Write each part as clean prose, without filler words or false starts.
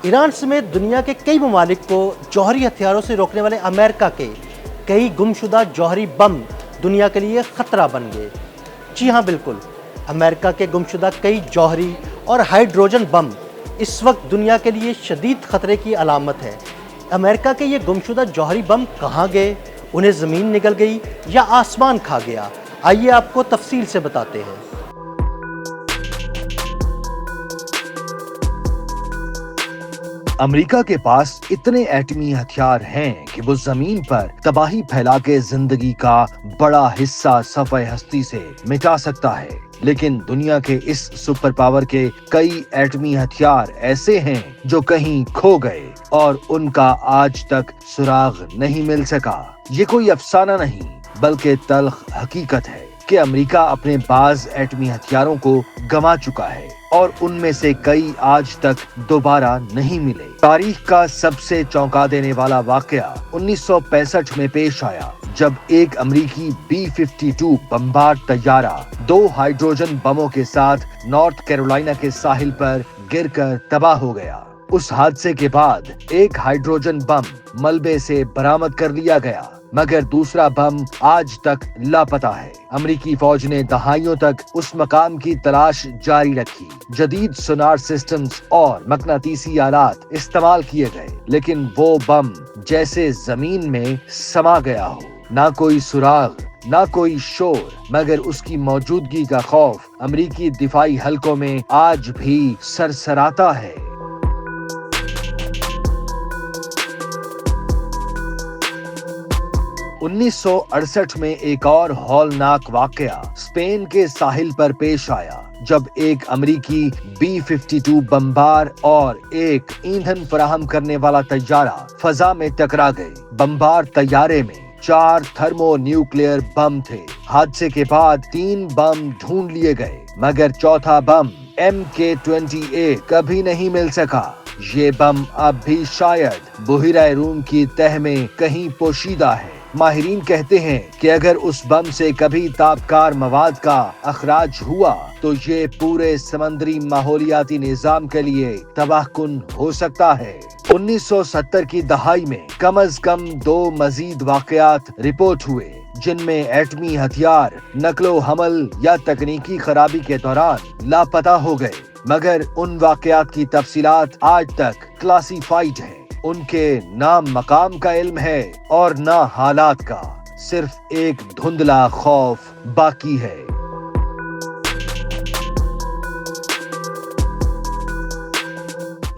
ایران سمیت دنیا کے کئی ممالک کو جوہری ہتھیاروں سے روکنے والے امریکہ کے کئی گمشدہ جوہری بم دنیا کے لیے خطرہ بن گئے۔ جی ہاں بالکل، امریکہ کے گمشدہ کئی جوہری اور ہائیڈروجن بم اس وقت دنیا کے لیے شدید خطرے کی علامت ہے۔ امریکہ کے یہ گمشدہ جوہری بم کہاں گئے؟ انہیں زمین نگل گئی یا آسمان کھا گیا؟ آئیے آپ کو تفصیل سے بتاتے ہیں۔ امریکہ کے پاس اتنے ایٹمی ہتھیار ہیں کہ وہ زمین پر تباہی پھیلا کے زندگی کا بڑا حصہ صفحہ ہستی سے مٹا سکتا ہے، لیکن دنیا کے اس سپر پاور کے کئی ایٹمی ہتھیار ایسے ہیں جو کہیں کھو گئے اور ان کا آج تک سراغ نہیں مل سکا۔ یہ کوئی افسانہ نہیں بلکہ تلخ حقیقت ہے کہ امریکہ اپنے بعض ایٹمی ہتھیاروں کو گنوا چکا ہے اور ان میں سے کئی آج تک دوبارہ نہیں ملے۔ تاریخ کا سب سے چونکا دینے والا واقعہ 1965 میں پیش آیا، جب ایک امریکی B-52 بمبار طیارہ 2 ہائیڈروجن بموں کے ساتھ نارتھ کیرولائنا کے ساحل پر گر کر تباہ ہو گیا۔ اس حادثے کے بعد ایک ہائیڈروجن بم ملبے سے برآمد کر لیا گیا، مگر دوسرا بم آج تک لاپتہ ہے۔ امریکی فوج نے دہائیوں تک اس مقام کی تلاش جاری رکھی۔ جدید سونار سسٹمز اور مقناطیسی آلات استعمال کیے گئے، لیکن وہ بم جیسے زمین میں سما گیا ہو۔ نہ کوئی سراغ، نہ کوئی شور، مگر اس کی موجودگی کا خوف امریکی دفاعی حلقوں میں آج بھی سرسراتا ہے۔ 1968 میں ایک اور ہولناک واقعہ اسپین کے ساحل پر پیش آیا، جب ایک امریکی B-52 بمبار اور ایک ایندھن فراہم کرنے والا طیارہ فضا میں ٹکرا گئے۔ بمبار طیارے میں 4 تھرمو نیوکلیئر بم تھے۔ حادثے کے بعد 3 بم ڈھونڈ لیے گئے، مگر چوتھا بم MK-20A کبھی نہیں مل سکا۔ یہ بم اب بھی شاید بحیرہ روم کی تہہ میں کہیں پوشیدہ ہے۔ ماہرین کہتے ہیں کہ اگر اس بم سے کبھی تابکار مواد کا اخراج ہوا تو یہ پورے سمندری ماحولیاتی نظام کے لیے تباہ کن ہو سکتا ہے۔ 1970 کی دہائی میں کم از کم 2 مزید واقعات رپورٹ ہوئے جن میں ایٹمی ہتھیار نقل و حمل یا تکنیکی خرابی کے دوران لاپتہ ہو گئے، مگر ان واقعات کی تفصیلات آج تک کلاسیفائیڈ ہیں۔ ان کے نہ مقام کا علم ہے اور نہ حالات کا، صرف ایک دھندلا خوف باقی ہے۔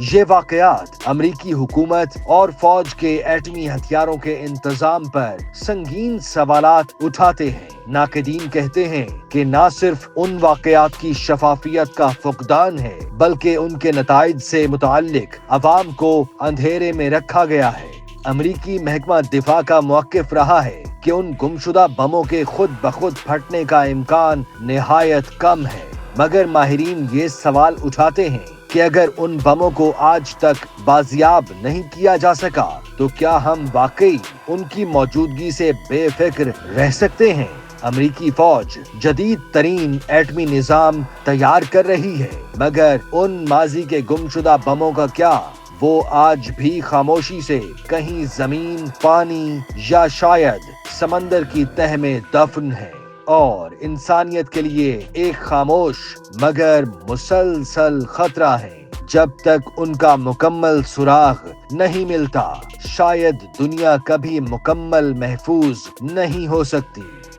یہ واقعات امریکی حکومت اور فوج کے ایٹمی ہتھیاروں کے انتظام پر سنگین سوالات اٹھاتے ہیں۔ ناقدین کہتے ہیں کہ نہ صرف ان واقعات کی شفافیت کا فقدان ہے، بلکہ ان کے نتائج سے متعلق عوام کو اندھیرے میں رکھا گیا ہے۔ امریکی محکمہ دفاع کا موقف رہا ہے کہ ان گمشدہ بموں کے خود بخود پھٹنے کا امکان نہایت کم ہے، مگر ماہرین یہ سوال اٹھاتے ہیں کہ اگر ان بموں کو آج تک بازیاب نہیں کیا جا سکا تو کیا ہم واقعی ان کی موجودگی سے بے فکر رہ سکتے ہیں؟ امریکی فوج جدید ترین ایٹمی نظام تیار کر رہی ہے، مگر ان ماضی کے گمشدہ بموں کا کیا؟ وہ آج بھی خاموشی سے کہیں زمین، پانی یا شاید سمندر کی تہہ میں دفن ہے اور انسانیت کے لیے ایک خاموش مگر مسلسل خطرہ ہے۔ جب تک ان کا مکمل سراغ نہیں ملتا، شاید دنیا کبھی مکمل محفوظ نہیں ہو سکتی۔